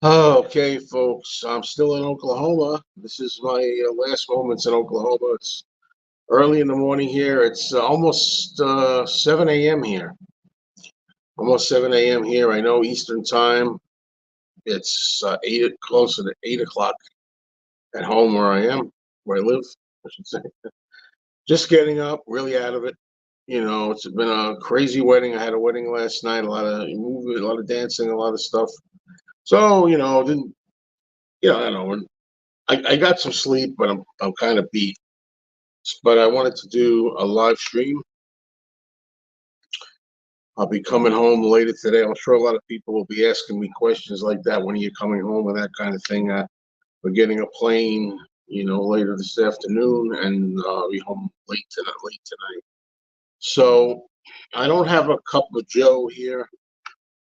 Okay, folks, I'm still in Oklahoma. This is my last moments in Oklahoma. It's early in the morning here. It's almost 7 a.m. here. Almost 7 a.m. here. I know Eastern time. It's closer to 8 o'clock at home where I am, where I live, I should say. Just getting up, really out of it. It's been a crazy wedding. I had a wedding last night. A lot of moving, a lot of dancing, a lot of stuff. So, didn't, I don't know. I got some sleep, but I'm kind of beat. But I wanted to do a live stream. I'll be coming home later today. I'm sure a lot of people will be asking me questions like that. When are you coming home and that kind of thing? We're getting a plane, later this afternoon, and I'll be home late tonight. Late tonight. So I don't have a cup of Joe here.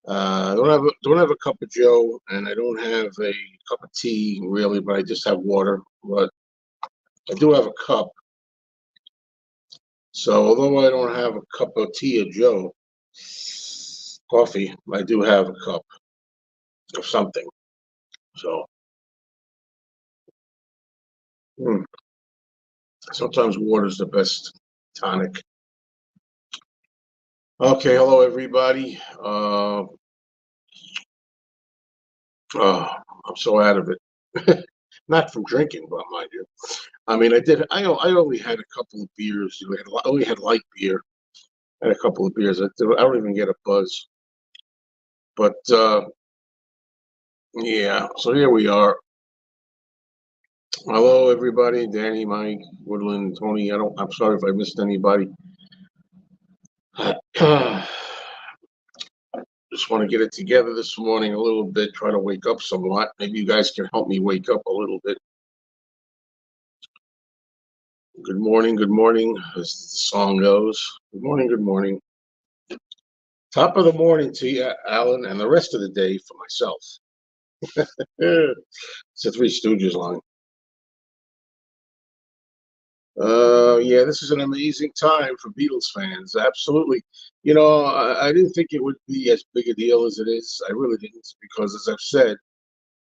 I don't have a cup of Joe, and I don't have a cup of tea really, but I just have water. But I do have a cup. So although I don't have a cup of tea or Joe, coffee, I do have a cup of something. So mm, sometimes water is the best tonic. Okay, hello everybody. I'm so out of it. Not from drinking, but mind you. I mean, I did. I only had a couple of beers. I only had light beer. I had a couple of beers. I don't even get a buzz. But yeah. So here we are. Hello, everybody. Danny, Mike, Woodland, Tony. I'm sorry if I missed anybody. Just want to get it together this morning a little bit. Try to wake up somewhat. Maybe you guys can help me wake up a little bit. Good morning. Good morning, as the song goes. Good morning. Good morning. Top of the morning to you, Alan, and the rest of the day for myself. It's a Three Stooges line. Yeah, this is an amazing time for Beatles fans. Absolutely. I didn't think it would be as big a deal as it is. I really didn't, because as I've said,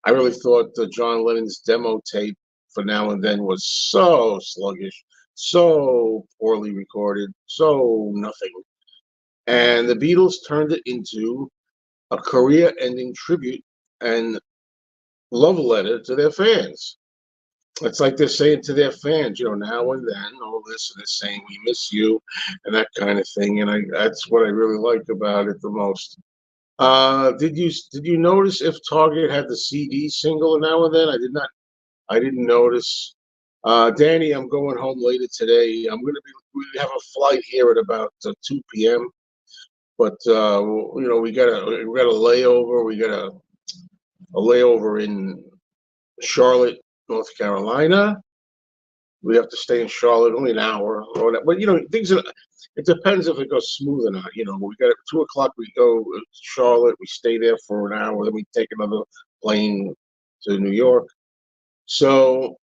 I really thought John Lennon's demo tape for Now and Then was so sluggish, so poorly recorded, so nothing. And the Beatles turned it into a career-ending tribute and love letter to their fans. It's like they're saying to their fans, now and then, all this, and they're saying we miss you, and that kind of thing. And that's what I really like about it the most. Did you notice if Target had the CD single Now and Then? I did not. I didn't notice. Danny, I'm going home later today. We have a flight here at about 2 p.m. But we got a layover. We got a layover in Charlotte, North Carolina. We have to stay in Charlotte only an hour or that. But it depends if it goes smooth or not. We got at 2 o'clock. We go to Charlotte. We stay there for an hour. Then we take another plane to New York. So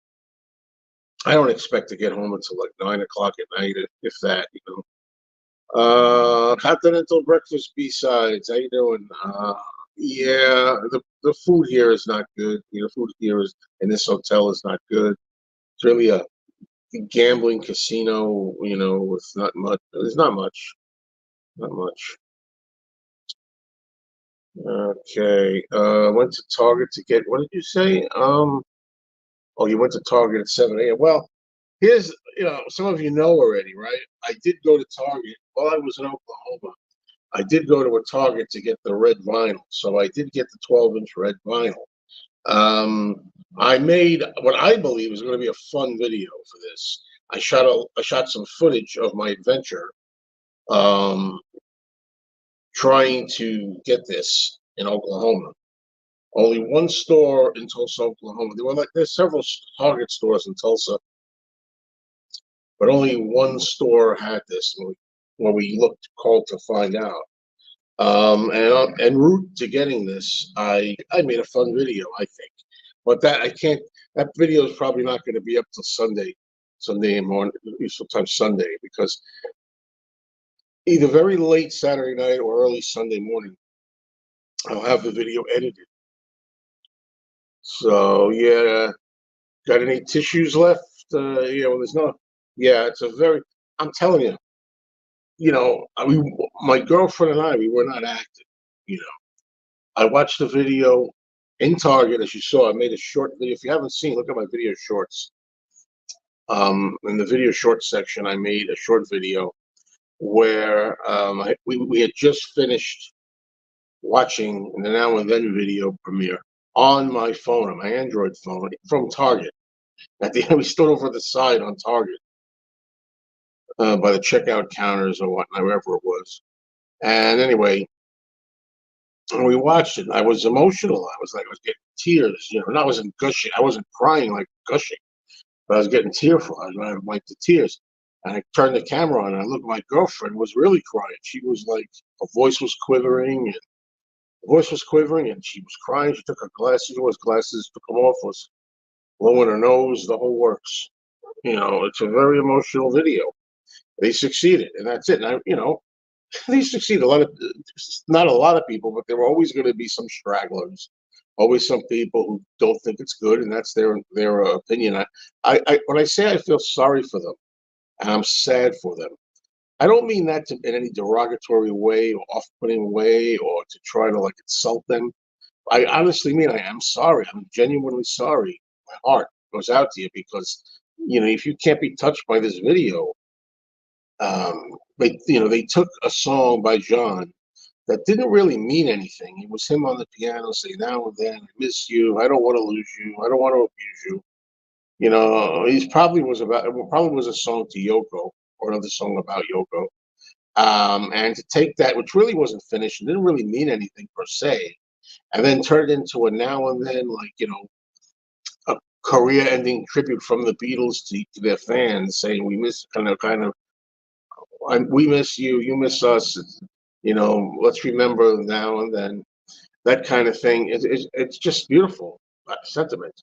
I don't expect to get home until like 9 o'clock at night, if that. Continental breakfast B-sides. How you doing? Yeah, the food here is not good. Food here is in this hotel is not good. It's really a gambling casino, with not much. There's not much. Not much. Okay. Went to Target to get. What did you say? Oh, you went to Target at 7 a.m. Well, here's, some of you know already, right? I did go to Target while I was in Oklahoma. I did go to a Target to get the red vinyl, so I did get the 12-inch red vinyl. I made what I believe is going to be a fun video for this. I shot some footage of my adventure, um, trying to get this in Oklahoma. Only one store in Tulsa, Oklahoma. There's several Target stores in Tulsa, but only one store had this when we called to find out. And en route to getting this, I made a fun video, I think, but that video is probably not going to be up till Sunday morning, sometimes Sunday, because either very late Saturday night or early Sunday morning, I'll have the video edited So yeah, got any tissues left? There's no. Yeah, it's a very. I'm telling you, my girlfriend and I, we were not acting. You know, I watched the video in Target, as you saw. I made a short video. If you haven't seen, look at my video shorts. In the video short section, I made a short video where we had just finished watching the Now and Then video premiere on my phone, on my Android phone from Target. At the end, we stood over the side on Target by the checkout counters or whatnot, wherever it was. And anyway, we watched it. I was emotional. I was getting tears. And I wasn't gushing. I wasn't crying like gushing, but I was getting tearful. I was trying to wipe the tears. And I turned the camera on, and I looked. My girlfriend was really crying. She was like, her voice was quivering, and she was crying. She took her glasses, took them off, was blowing her nose, the whole works. It's a very emotional video. They succeeded, and that's it. And they succeed. Not a lot of people, but there were always going to be some stragglers, always some people who don't think it's good, and that's their opinion. When I say I feel sorry for them and I'm sad for them, I don't mean that in any derogatory way or off-putting way or to try to like insult them. I honestly mean I am sorry. I'm genuinely sorry. My heart goes out to you because if you can't be touched by this video, they took a song by John that didn't really mean anything. It was him on the piano saying, "Now and then, I miss you. I don't want to lose you. I don't want to abuse you." He's probably was a song to Yoko or another song about Yoko. And to take that, which really wasn't finished and didn't really mean anything per se, and then turn it into a now and then, a career-ending tribute from the Beatles to their fans, saying we miss we miss you, you miss us. Let's remember now and then. That kind of thing. It's just beautiful sentiment.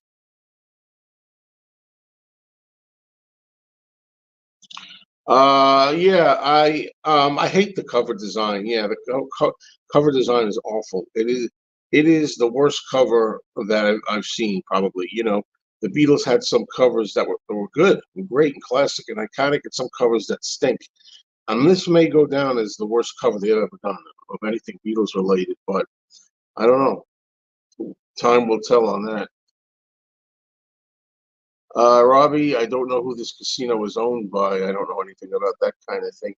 Yeah, I hate the cover design. Yeah, the cover design is awful. It is the worst cover that I've seen probably. The Beatles had some covers that were good and great and classic and iconic, and some covers that stink. And this may go down as the worst cover they've ever done of anything Beatles related, but I don't know. Time will tell on that. Robbie, I don't know who this casino is owned by. I don't know anything about that kind of thing.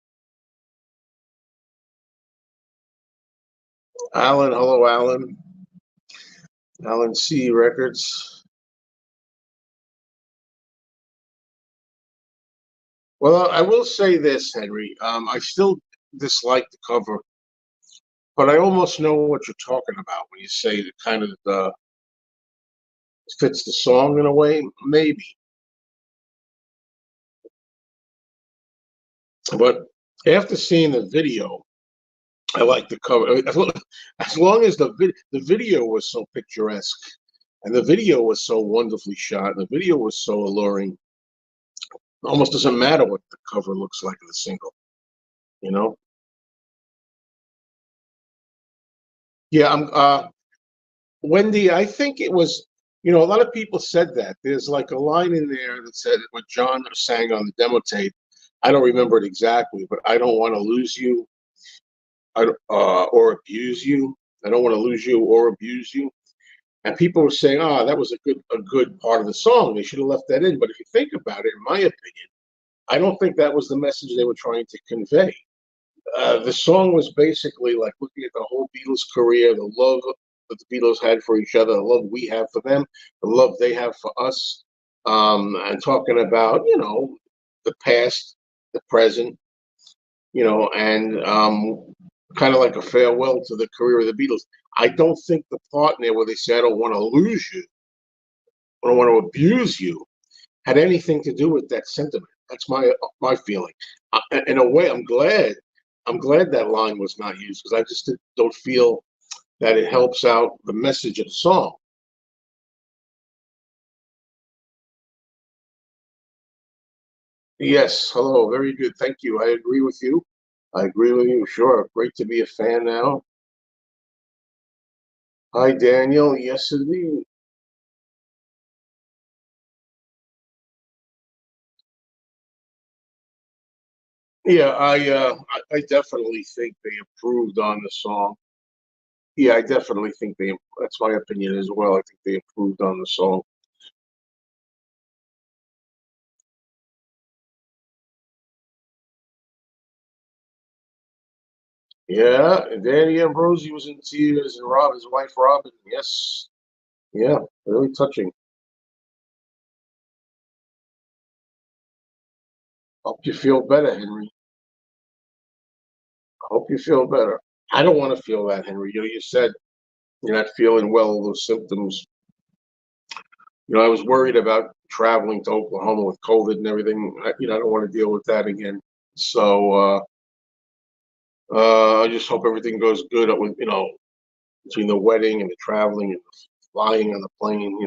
Alan, hello, Alan. Alan C. Records. Well, I will say this, Henry. I still dislike the cover, but I almost know what you're talking about when you say it kind of fits the song in a way. Maybe, but after seeing the video, I like the cover. As long as the video was so picturesque, and the video was so wonderfully shot, and the video was so alluring. It almost doesn't matter what the cover looks like in the single. You know? Yeah. Wendy, I think it was. A lot of people said that. There's like a line in there that said what John sang on the demo tape. I don't remember it exactly, but I don't want to lose you, or abuse you. I don't want to lose you or abuse you. And people were saying, "Oh, that was a good part of the song. They should have left that in." But if you think about it, in my opinion, I don't think that was the message they were trying to convey. The song was basically like looking at the whole Beatles career, the love that the Beatles had for each other, the love we have for them, the love they have for us, and talking about the past, the present, and kind of like a farewell to the career of the Beatles. I don't think the part in there where they say, "I don't want to lose you, I don't want to abuse you," had anything to do with that sentiment. That's my feeling. In a way, I'm glad. I'm glad that line was not used because I just don't feel that it helps out the message of the song. Yes, hello, very good. Thank you. I agree with you. I agree with you. Sure, great to be a fan now. Hi, Daniel. Yes, indeed. Yeah, I definitely think they improved on the song. Yeah, I definitely think they. That's my opinion as well. I think they improved on the song. Yeah, and Danny Ambrosi was in tears, and his wife Robin. Yes, yeah, really touching. Hope you feel better, Henry. Hope you feel better. I don't want to feel that, Henry. You said you're not feeling well. Those symptoms. I was worried about traveling to Oklahoma with COVID and everything. I don't want to deal with that again. So I just hope everything goes good with between the wedding and the traveling and the flying on the plane.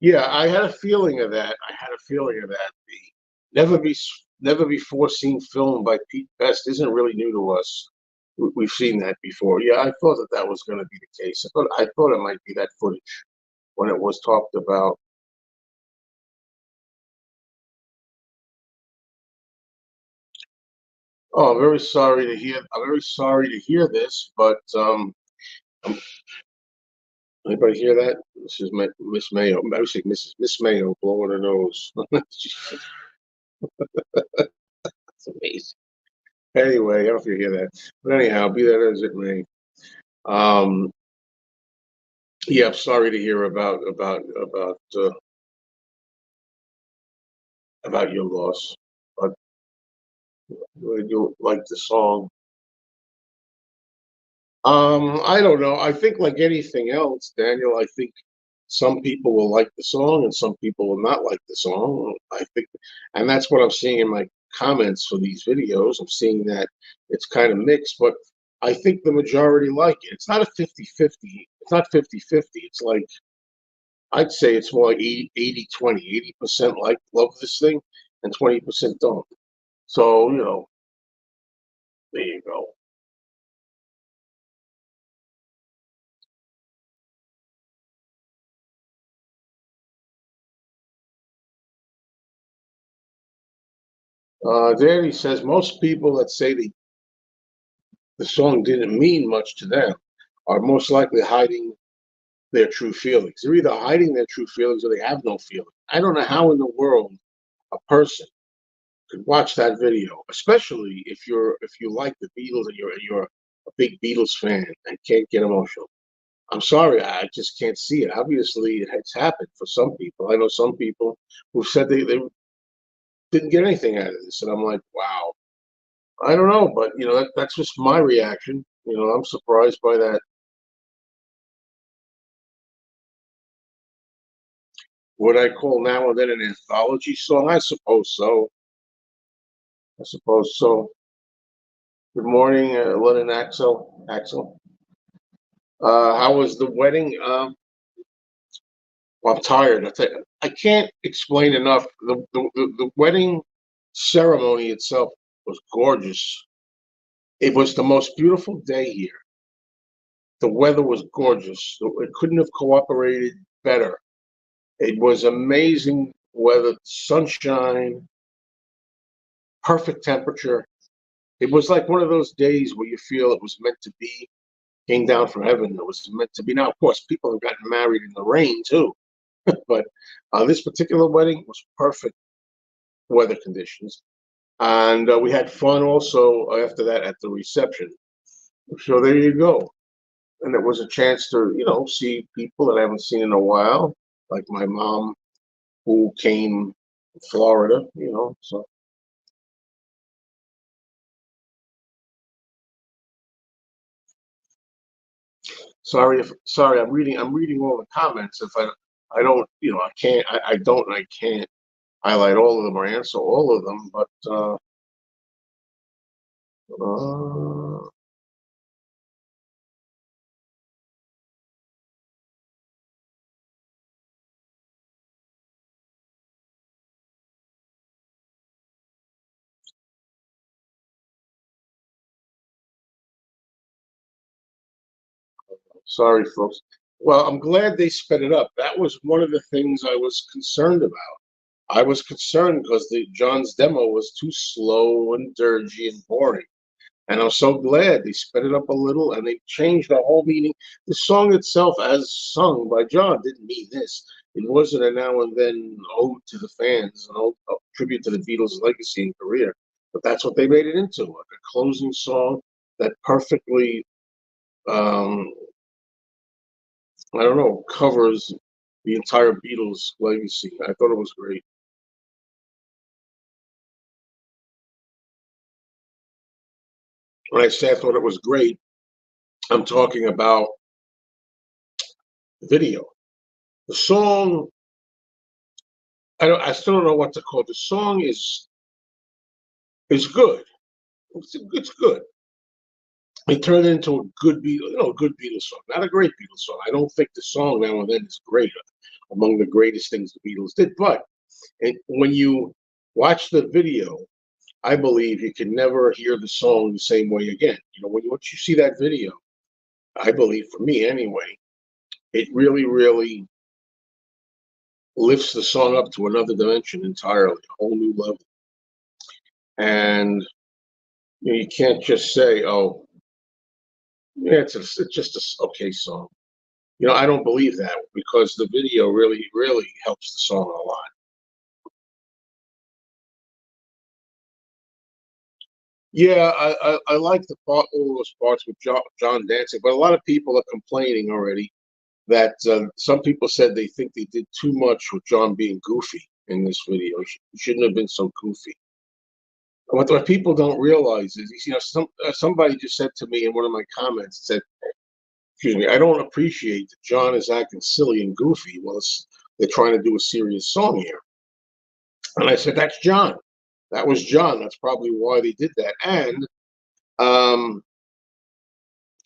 Yeah, I had a feeling of that. I had a feeling of that. The never before seen film by Pete Best isn't really new to us. We've seen that before. Yeah, I thought that that was going to be the case. I thought it might be that footage when it was talked about. Oh, I'm very sorry to hear. I'm very sorry to hear this, but anybody hear that? This is Miss Mayo. I would say Miss Mayo blowing her nose. It's amazing. Anyway, I don't know if you hear that, but anyhow, be that as it may. Um, yeah, I'm sorry to hear about your loss, but I do like the song. I don't know. I think like anything else, Daniel, I think some people will like the song and some people will not like the song. I think, and that's what I'm seeing in my comments for these videos. I'm seeing that it's kind of mixed, but I think the majority like it. It's not a 50-50. It's not 50-50. It's like, I'd say it's more like 80-20. 80% like love this thing and 20% don't. So, there you go. Danny says most people that say the song didn't mean much to them are most likely hiding their true feelings. They're either hiding their true feelings or they have no feeling. I don't know how in the world a person could watch that video, especially if you like the Beatles and you're a big Beatles fan and can't get emotional. I'm sorry, I just can't see it. Obviously, it has happened for some people. I know some people who said they didn't get anything out of this, and I'm like, wow. I don't know, but that's just my reaction. I'm surprised by that. What I call now and then an anthology song, I suppose so. I suppose so. Good morning, Len and Axel. Axel, how was the wedding? Well, I'm tired. I can't explain enough. The wedding ceremony itself was gorgeous. It was the most beautiful day here. The weather was gorgeous. It couldn't have cooperated better. It was amazing weather, sunshine, perfect temperature. It was like one of those days where you feel it was meant to be, came down from heaven. It was meant to be. Now, of course, people have gotten married in the rain too, but this particular wedding was perfect weather conditions. And we had fun also after that at the reception. So there you go. And it was a chance to, see people that I haven't seen in a while, like my mom who came from Florida, So sorry, I'm reading all the comments. If I don't, I don't, and I can't highlight all of them or answer all of them. But uh, sorry, folks. Well, I'm glad they sped it up. That was one of the things I was concerned about. I was concerned because the John's demo was too slow and dirgy and boring. And I'm so glad they sped it up a little and they changed the whole meaning. The song itself, as sung by John, didn't mean this. It wasn't a now and then ode to the fans, an ode, a tribute to the Beatles' legacy and career. But that's what they made it into, like a closing song that perfectly, um, I don't know, covers the entire Beatles' legacy. I thought it was great. When I say I thought it was great, I'm talking about the video. The song, I still don't know what to call it. The song is good. It's good. It turned into a good Beatles, a good Beatles song, not a great Beatles song. I don't think the song Now and Then is great, among the greatest things the Beatles did. But when you watch the video, I believe you can never hear the song the same way again. Once you see that video, I believe, for me anyway, it really, really lifts the song up to another dimension entirely, a whole new level. And you can't just say, "Oh, yeah, it's just a okay song." I don't believe that because the video really, really helps the song a lot. Yeah, I like all those parts with John dancing, but a lot of people are complaining already that some people said they think they did too much with John being goofy in this video. He shouldn't have been so goofy. What people don't realize is, somebody just said to me in one of my comments, said, "Excuse me, I don't appreciate that John is acting silly and goofy while they're trying to do a serious song here." And I said, "That's John. That was John. That's probably why they did that." And um,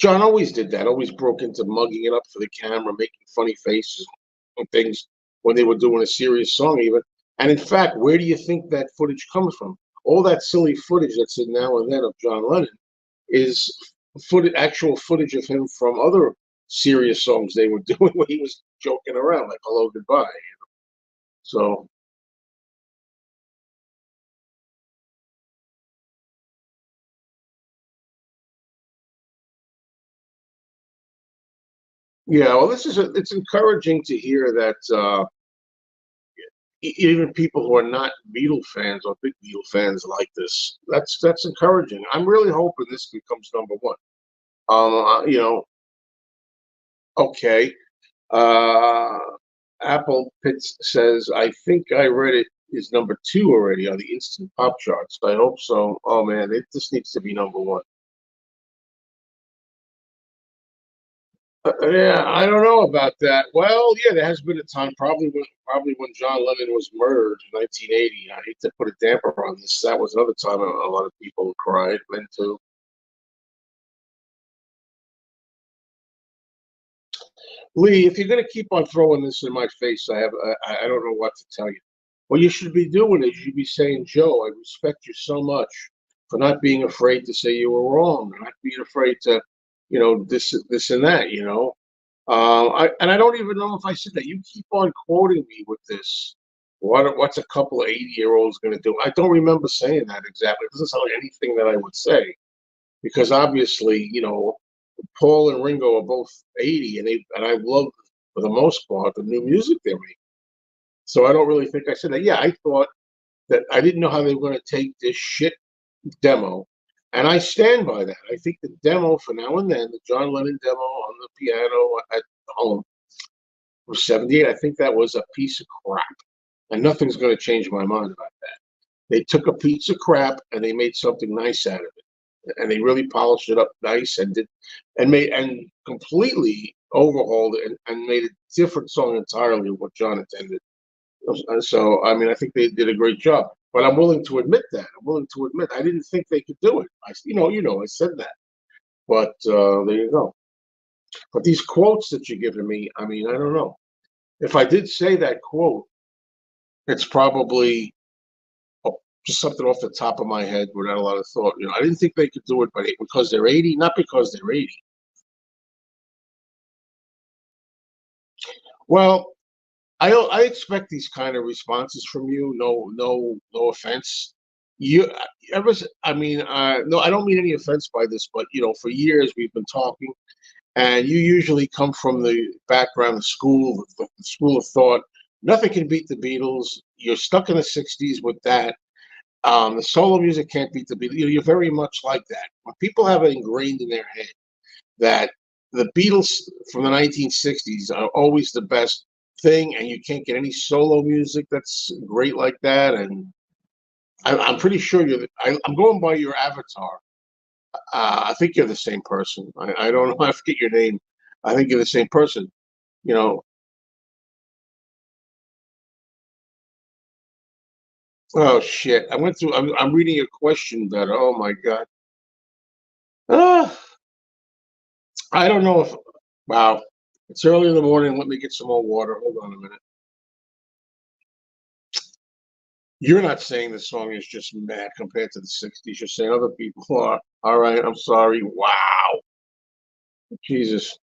John always did that. Always broke into mugging it up for the camera, making funny faces and things when they were doing a serious song, even. And in fact, where do you think that footage comes from? All that silly footage that's in Now and Then of John Lennon is actual footage of him from other serious songs they were doing when he was joking around, like "Hello, Goodbye." So yeah, well, it's encouraging to hear that even people who are not Beatle fans or big Beatle fans like this. That's encouraging. I'm really hoping this becomes number one. Okay. Uh, Apple Pitts says, "I think I read it is number two already on the instant pop charts. I hope so." Oh man, this needs to be number one. Yeah, I don't know about that. Well, yeah, there has been a time, probably when John Lennon was murdered in 1980. I hate to put a damper on this. That was another time a lot of people cried. Men too. Lee, if you're going to keep on throwing this in my face, I don't know what to tell you. What you should be doing is you should be saying, "Joe, I respect you so much for not being afraid to say you were wrong, and not being afraid to, this and that, I don't even know if I said that. You keep on quoting me with this. What's a couple of 80-year-olds going to do?" I don't remember saying that exactly. It doesn't sound like anything that I would say because obviously, Paul and Ringo are both 80, and I love for the most part the new music they're making. So I don't really think I said that. Yeah, I thought that I didn't know how they were going to take this shit demo, and I stand by that. I think the demo for Now and Then, the John Lennon demo on the piano at home for '78, I think that was a piece of crap, and nothing's going to change my mind about that. They took a piece of crap and they made something nice out of it, and they really polished it up nice and completely overhauled it and made a different song entirely of what John intended. So I mean, I think they did a great job. But I'm willing to admit that. I'm willing to admit I didn't think they could do it. I said that. But there you go. But these quotes that you're giving me, I mean, I don't know. If I did say that quote, it's probably just something off the top of my head without a lot of thought. I didn't think they could do it, but because they're 80, not because they're 80. Well, I expect these kind of responses from you. No offense. You ever? I mean, no, I don't mean any offense by this, but for years we've been talking, and you usually come from the background, the school of thought. Nothing can beat the Beatles. You're stuck in the '60s with that. The solo music can't beat the Beatles. You're very much like that. When people have it ingrained in their head that the Beatles from the 1960s are always the best thing, and you can't get any solo music that's great like that. And I'm pretty sure I'm going by your avatar. I think you're the same person. I don't know. I forget your name. I think you're the same person. You know. Oh shit! I went through. I'm reading your question better. Oh my god. Ah, I don't know if. Wow. It's early in the morning. Let me get some more water. Hold on a minute. You're not saying the song is just mad compared to the '60s. You're saying other people are. All right, I'm sorry. Wow. Jesus.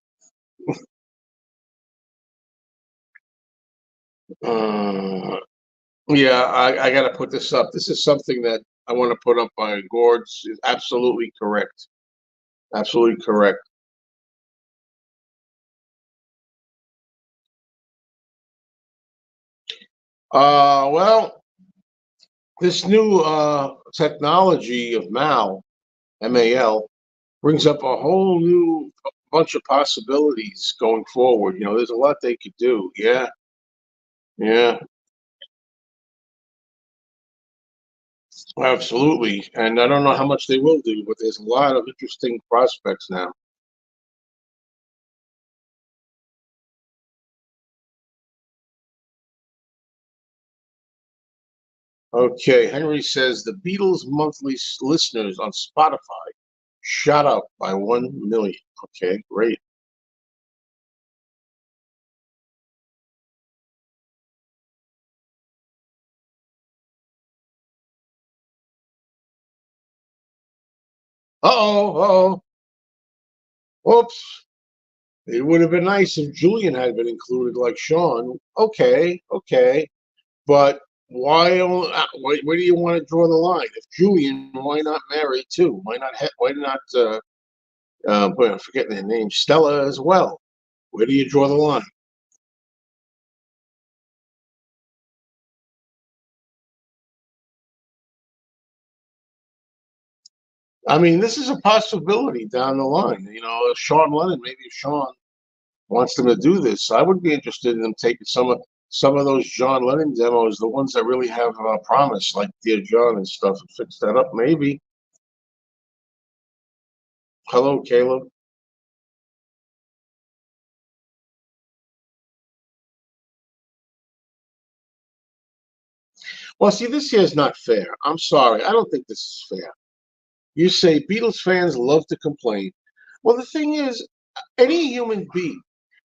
Uh, yeah, I got to put this up. This is something that I want to put up by Gord's. Is absolutely correct. Absolutely correct. Well, this new technology of MAL, brings up a whole new bunch of possibilities going forward. There's a lot they could do. Yeah, yeah. Absolutely. And I don't know how much they will do, but there's a lot of interesting prospects now. Okay, Henry says the Beatles' monthly listeners on Spotify shot up by 1 million. Okay, great. Uh-oh. Oops. It would have been nice if Julian had been included like Sean. Okay. But where do you want to draw the line? If Julian, why not Mary too? Why not I'm forgetting their name, Stella as well? Where do you draw the line? I mean, this is a possibility down the line. Sean Lennon, maybe if Sean wants them to do this, I would be interested in them taking some of those John Lennon demos, the ones that really have promise, like Dear John and stuff, and fix that up. Maybe. Hello, Caleb. Well, see, this here is not fair. I'm sorry. I don't think this is fair. You say Beatles fans love to complain. Well, the thing is, any human being,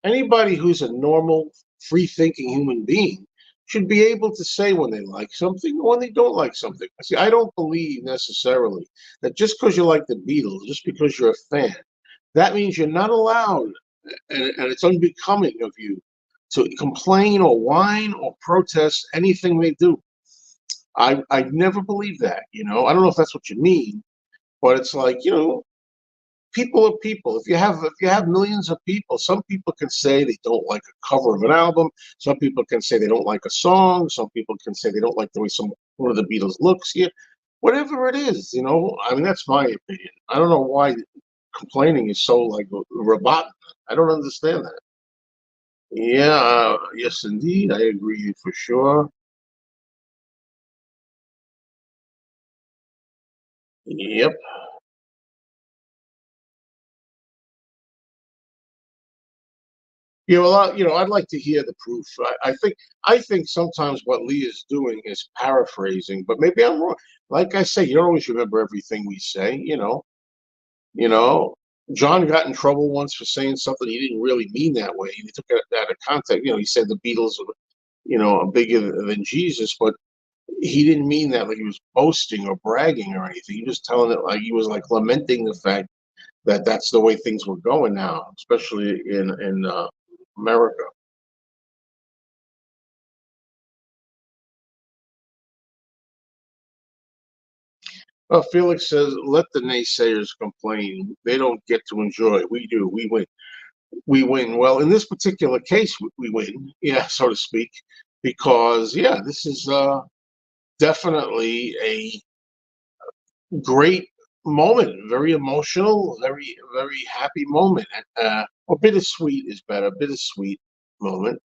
anybody who's a normal, free thinking human being should be able to say when they like something or when they don't like something. See, I don't believe necessarily that just because you like the Beatles, just because you're a fan, that means you're not allowed, and it's unbecoming of you to complain or whine or protest anything they do. I never believe that. I don't know if that's what you mean, but it's like, people are people. If you have millions of people, some people can say they don't like a cover of an album. Some people can say they don't like a song. Some people can say they don't like the way one of the Beatles looks. Yeah, whatever it is, I mean, that's my opinion. I don't know why complaining is so like robotic. I don't understand that. Yeah, yes, indeed, I agree for sure. Yep. Well, I'd like to hear the proof. I think sometimes what Lee is doing is paraphrasing, but maybe I'm wrong. Like I say, you don't always remember everything we say. You know. John got in trouble once for saying something he didn't really mean that way. He took it out of context. He said the Beatles, are bigger than Jesus, but he didn't mean that like he was boasting or bragging or anything. He was telling it like he was like lamenting the fact that that's the way things were going now, especially in America. Well, Felix says, let the naysayers complain. They don't get to enjoy. We do. We win. We win. Well, in this particular case, we win, yeah, so to speak, because, yeah, this is definitely a great moment, very emotional, very, very happy moment. Or bittersweet is better, bittersweet moment.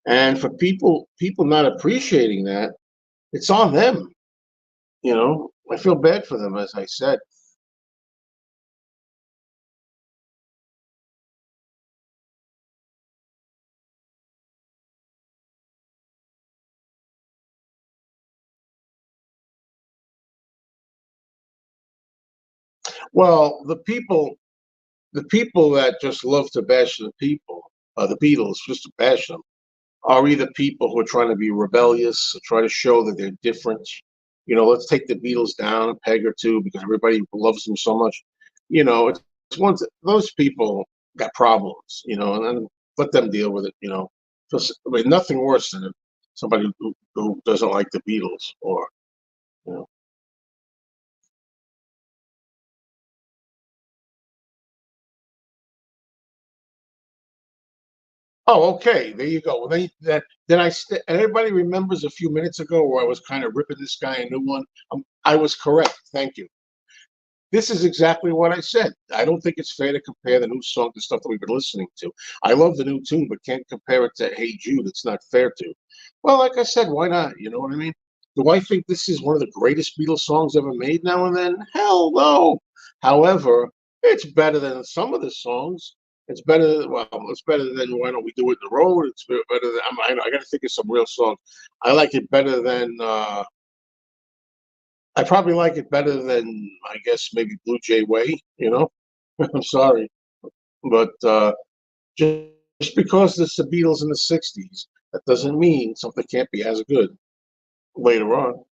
And for people not appreciating that, it's on them. I feel bad for them, as I said. Well, the people that just love to bash the Beatles, just to bash them, are either people who are trying to be rebellious, try to show that they're different. Let's take the Beatles down a peg or two because everybody loves them so much. It's those people got problems, and then let them deal with it. I mean, nothing worse than somebody who doesn't like the Beatles or you know. Oh, okay. There you go. Well, then and everybody remembers a few minutes ago where I was kind of ripping this guy a new one. I was correct. Thank you. This is exactly what I said. I don't think it's fair to compare the new song to stuff that we've been listening to. I love the new tune, but can't compare it to Hey Jude. It's not fair to. Well, like I said, why not? You know what I mean? Do I think this is one of the greatest Beatles songs ever made now and then? Hell no. However, it's better than some of the songs. It's better than Why Don't We Do It in the Road? It's better than, I got to think of some real songs. I like it better than, I probably like it better than I guess maybe Blue Jay Way. I'm sorry, but just because it's the Beatles in the '60s, that doesn't mean something can't be as good later on.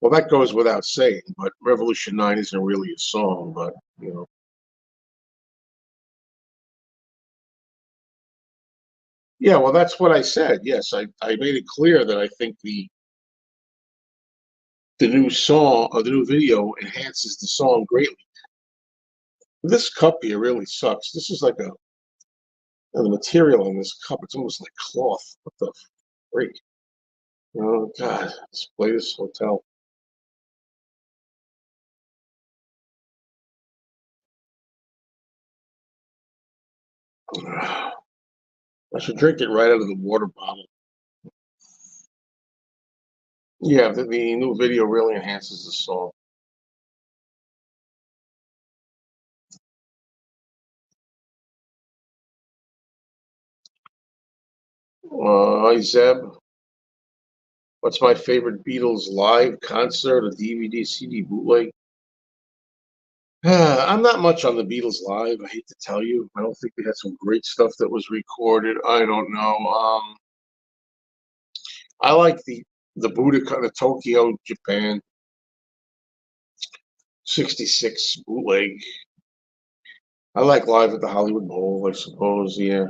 Well, that goes without saying. But Revolution 9 isn't really a song, but you know. Yeah, well, that's what I said. Yes, I made it clear that I think the new song or the new video enhances the song greatly. This cup here really sucks. This is like the material in this cup. It's almost like cloth. What the freak? Oh God, this latest hotel. I should drink it right out of the water bottle. Yeah, the new video really enhances the song. Hi Zeb, what's my favorite Beatles live concert or DVD CD bootleg? I'm not much on the Beatles live. I hate to tell you. I don't think they had some great stuff that was recorded. I don't know. I like the Budokan, the Tokyo, Japan '66 bootleg. I like live at the Hollywood Bowl, I suppose. Yeah.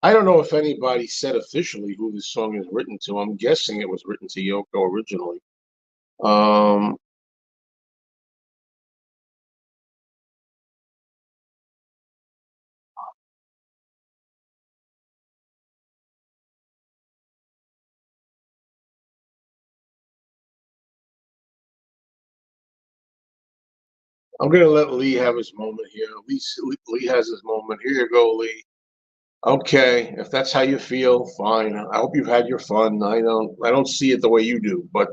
I don't know if anybody said officially who this song is written to. I'm guessing it was written to Yoko originally. Um, I'm gonna let Lee have his moment here. Lee has his moment. Here you go, Lee. Okay, if that's how you feel, fine. I hope you've had your fun. I don't see it the way you do, but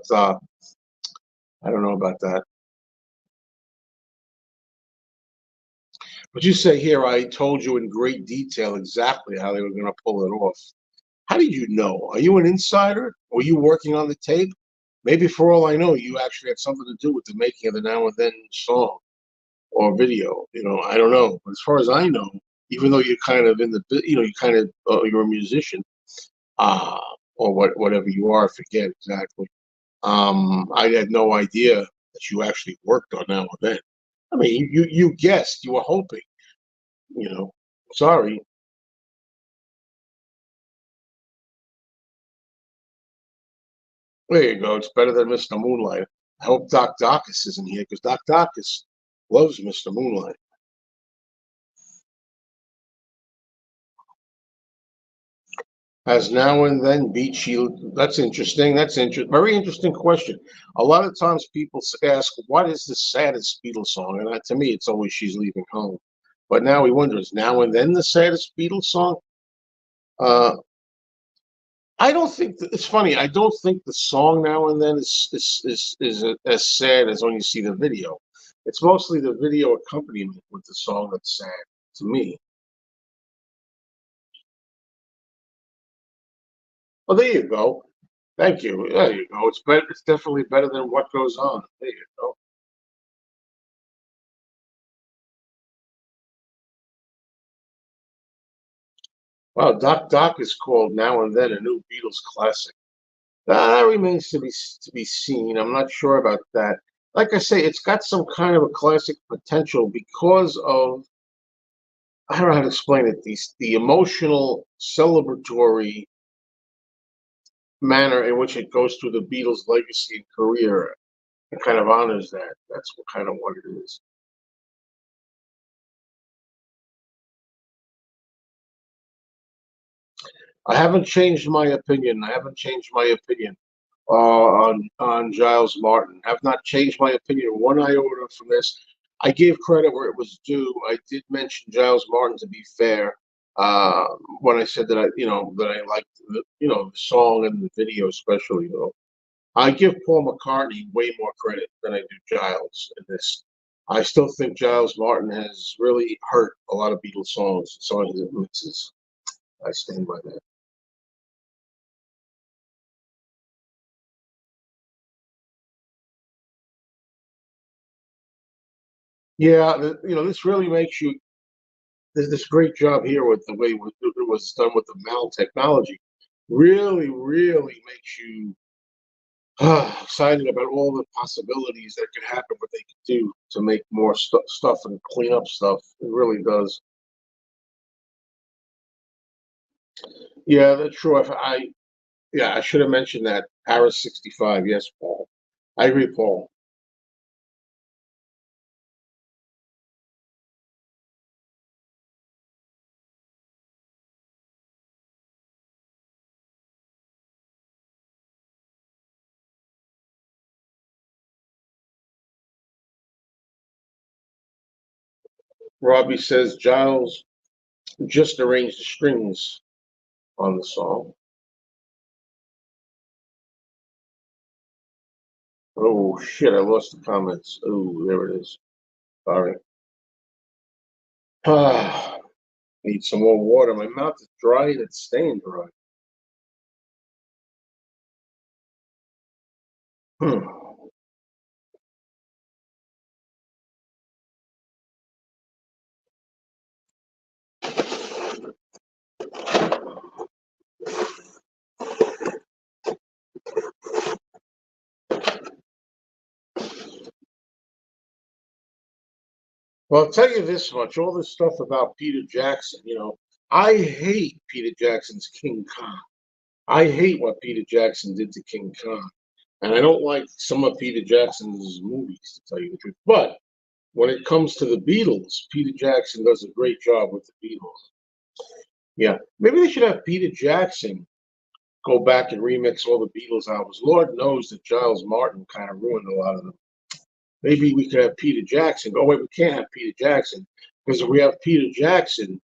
I don't know about that. But you say here, I told you in great detail exactly how they were going to pull it off. How did you know? Are you an insider? Were you working on the tape? Maybe for all I know, you actually had something to do with the making of the Now and Then song or video. I don't know. But as far as I know, even though you're kind of in the, you kind of you're a musician, uh, or whatever you are, I forget exactly. I had no idea that you actually worked on Now and Then. I mean, you guessed, you were hoping. You know, sorry. There you go. It's better than Mr. Moonlight. I hope Doc Dacus isn't here because Doc Dacus loves Mr. Moonlight. Has Now and Then beat Sheila? That's interesting. That's interesting. Very interesting question. A lot of times people ask, "What is the saddest Beatles song?" And to me, it's always "She's Leaving Home." But now we wonder, is Now and Then the saddest Beatles song? Uh, I don't think it's funny. I don't think the song Now and Then is as sad as when you see the video. It's mostly the video accompaniment with the song that's sad to me. Oh, there you go. Thank you. There you go. It's better. It's definitely better than What Goes On. There you go. Wow, Doc Doc is called Now and Then a new Beatles classic. That remains to be seen. I'm not sure about that. Like I say, it's got some kind of a classic potential because of I don't know how to explain it. The emotional, celebratory manner in which it goes through the Beatles' legacy and career and kind of honors that. That's what kind of what it is. I haven't changed my opinion. I haven't changed my opinion on Giles Martin. Have not changed my opinion one iota from this. I gave credit where it was due. I did mention Giles Martin to be fair uh, when I said that I liked the song and the video especially. I give Paul McCartney way more credit than I do Giles in this. I still think Giles Martin has really hurt a lot of Beatles songs and mixes. I stand by that. Yeah, this really makes you. There's this great job here with the way it was done with the Mal technology. Really, really makes you excited about all the possibilities that could happen, what they could do to make more stuff and clean up stuff. It really does. Yeah, that's true. If I Yeah, I should have mentioned that. Paris 65. Yes, Paul. I agree, Paul. Robbie says Giles just arranged the strings on the song. Oh, shit. I lost the comments. Oh, there it is. Sorry. Ah, need some more water. My mouth is dry and it's staying dry. Hmm. Well, I'll tell you this much. All this stuff about Peter Jackson, I hate Peter Jackson's King Kong. I hate what Peter Jackson did to King Kong. And I don't like some of Peter Jackson's movies, to tell you the truth. But when it comes to the Beatles, Peter Jackson does a great job with the Beatles. Yeah, maybe they should have Peter Jackson go back and remix all the Beatles albums. Lord knows that Giles Martin kind of ruined a lot of them. Maybe we could have Peter Jackson. Oh wait, we can't have Peter Jackson because if we have Peter Jackson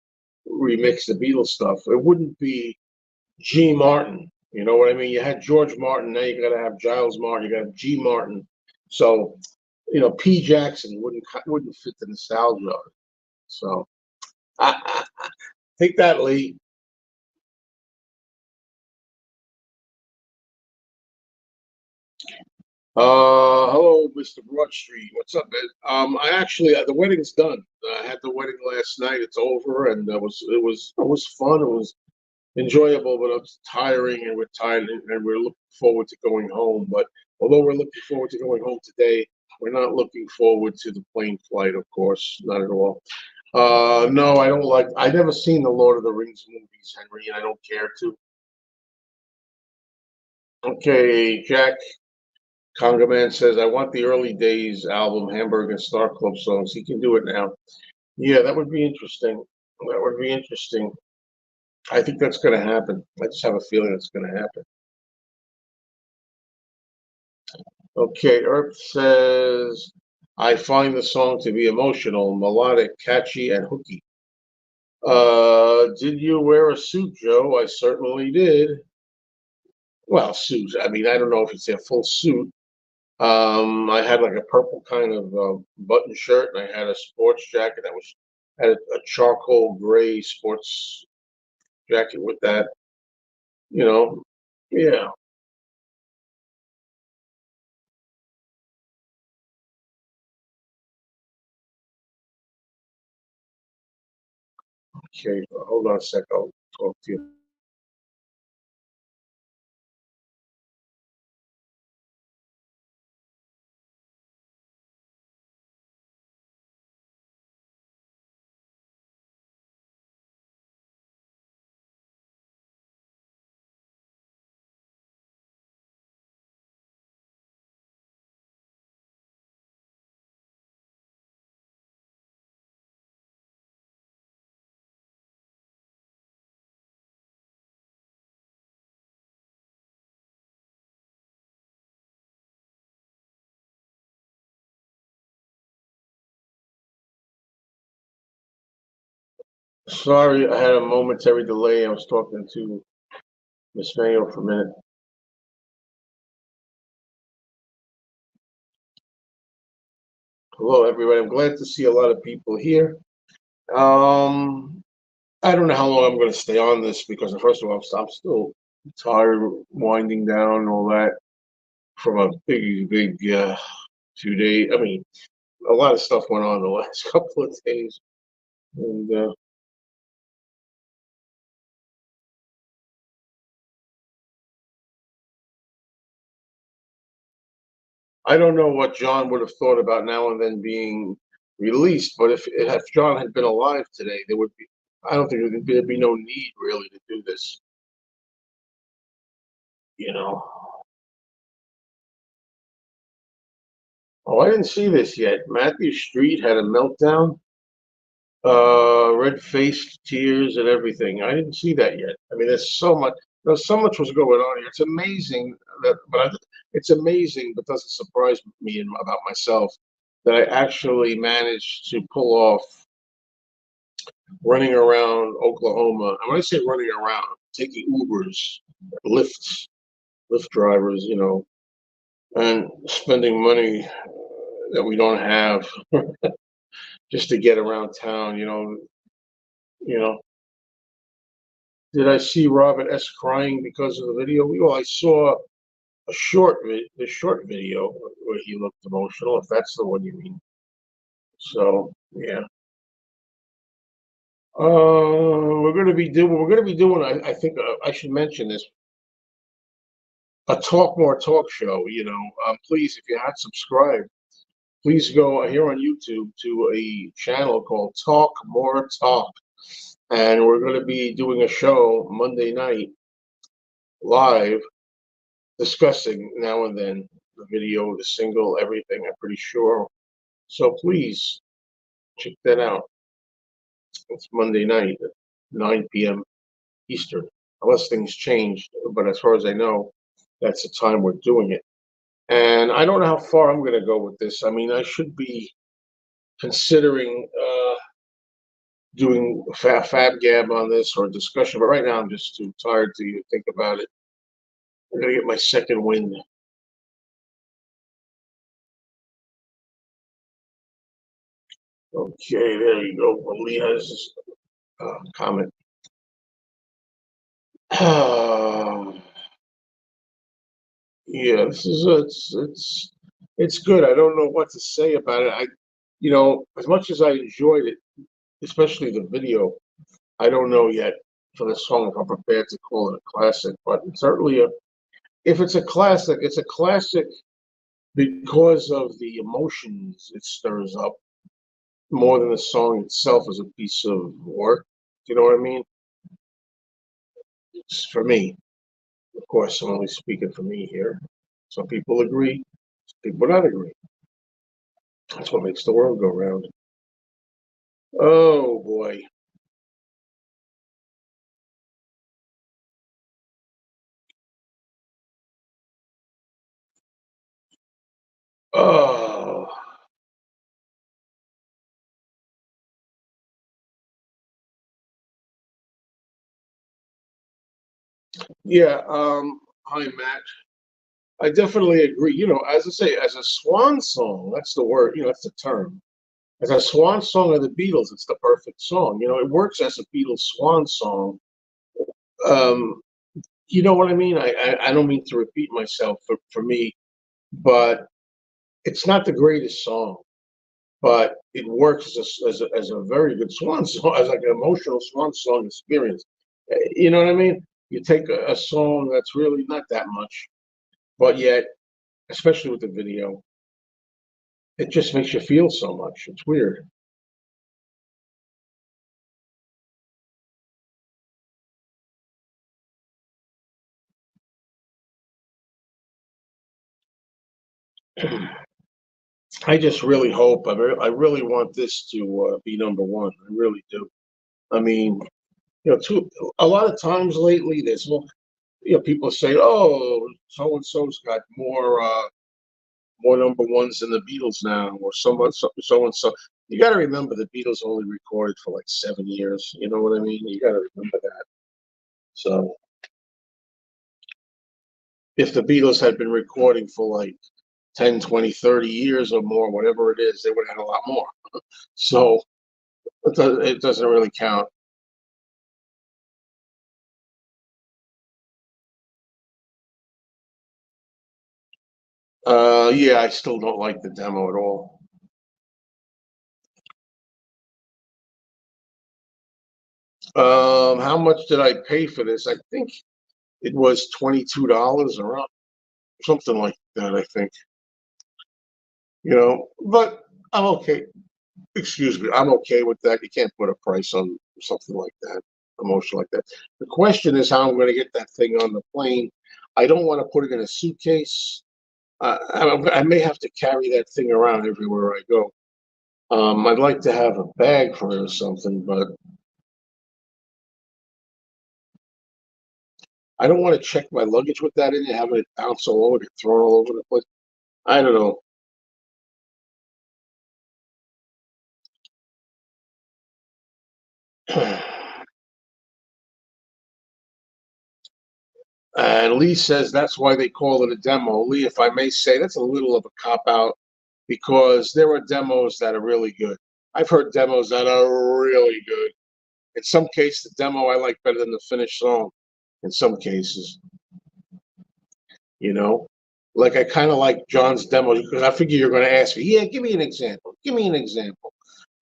remix the Beatles stuff, it wouldn't be G. Martin. You know what I mean? You had George Martin. Now you got to have Giles Martin. You got to have G. Martin. So P. Jackson wouldn't fit the nostalgia of it. So take that, Lee. Hello, Mr. Broadstreet. What's up, man? I actually the wedding's done. I had the wedding last night. It's over, and it was fun. It was enjoyable, but it's tiring, and we're tired, and we're looking forward to going home. But although we're looking forward to going home today, we're not looking forward to the plane flight, of course, not at all. No, I don't like. I never seen the Lord of the Rings movies, Henry, and I don't care to. Okay, Jack Conga Man says, I want the early days album, Hamburg and Star Club songs. He can do it now. Yeah, that would be interesting. That would be interesting. I think that's going to happen. I just have a feeling it's going to happen. Okay, Earth says, I find the song to be emotional, melodic, catchy, and hooky. Did you wear a suit, Joe? I certainly did. Well, suit. I mean, I don't know if it's a full suit. I had like a purple kind of button shirt, and I had a sports jacket that was had a charcoal gray sports jacket with that. You know, yeah. Okay, hold on a sec. I'll talk to you. Sorry, I had a momentary delay. I was talking to Miss Mayo for a minute. Hello, everybody. I'm glad to see a lot of people here. Um, I don't know how long I'm going to stay on this because, first of all, I'm still tired, winding down and all that from a big 2 days. I mean, a lot of stuff went on the last couple of days, and I don't know what John would have thought about Now and Then being released. But if John had been alive today, there would be. I don't think there'd be no need really to do this. You know. Oh, I didn't see this yet. Matthew Street had a meltdown, red-faced, tears, and everything. I didn't see that yet. I mean, there's so much was going on here. It's amazing it's amazing, but doesn't surprise me about myself that I actually managed to pull off running around Oklahoma. And when I say running around, taking Ubers, Lyfts, Lyft drivers, and spending money that we don't have just to get around town. You know. Did I see Robert S. crying because of the video? Well, I saw the short video where he looked emotional, if that's the one you mean. So yeah. We're gonna be doing. I think I should mention this. A Talk More Talk show. Please, if you haven't subscribed, please go here on YouTube to a channel called Talk More Talk, and we're going to be doing a show Monday night live discussing Now and Then, the video, the single, everything. I'm pretty sure. So please check that out. It's Monday night at 9 p.m. Eastern, unless things change. But as far as I know, that's the time we're doing it. And I don't know how far I'm going to go with this. I mean, I should be considering doing Fab Gab on this or discussion, but right now I'm just too tired to even think about it. I'm going to get my second wind. Okay, there you go. Lee has his comment. Yeah, this is it's good. I don't know what to say about it. As much as I enjoyed it, especially the video, I don't know yet for the song if I'm prepared to call it a classic. But it's certainly if it's a classic, it's a classic because of the emotions it stirs up more than the song itself as a piece of work. You know what I mean? It's for me. Of course, I'm only speaking for me here. Some people agree, some people not agree. That's what makes the world go round. Oh boy. Oh, yeah. Hi, Matt. I definitely agree. As I say, as a swan song, that's the word. That's the term. As a swan song of the Beatles, it's the perfect song. It works as a Beatles swan song. Um, you know what I mean? I don't mean to repeat myself for me, but it's not the greatest song, but it works as a very good swan song, as like an emotional swan song experience. You know what I mean? You take a song that's really not that much, but yet, especially with the video, it just makes you feel so much. It's weird. I just really hope. I really want this to be number one. I really do. I mean, a lot of times lately, people say, "Oh, so and so's got more number ones than the Beatles now," or so and so. You got to remember the Beatles only recorded for like 7 years. You know what I mean? You got to remember that. So if the Beatles had been recording for like 10, 20, 30 years or more, whatever it is, they would have had a lot more. So it doesn't really count. Yeah, I still don't like the demo at all. How much did I pay for this? I think it was $22 or something like that. I think, but I'm okay. Excuse me, I'm okay with that. You can't put a price on something like that, emotion like that. The question is how I'm going to get that thing on the plane. I don't want to put it in a suitcase. I may have to carry that thing around everywhere I go. I'd like to have a bag for it or something, but I don't want to check my luggage with that in and have it bounce all over, get thrown all over the place. I don't know. And Lee says that's why they call it a demo. Lee, if I may say, that's a little of a cop out because there are demos that are really good. I've heard demos that are really good. In some cases, the demo I like better than the finished song. In some cases, you know, like I kind of like John's demos because I figure you're going to ask me, yeah, give me an example. Give me an example.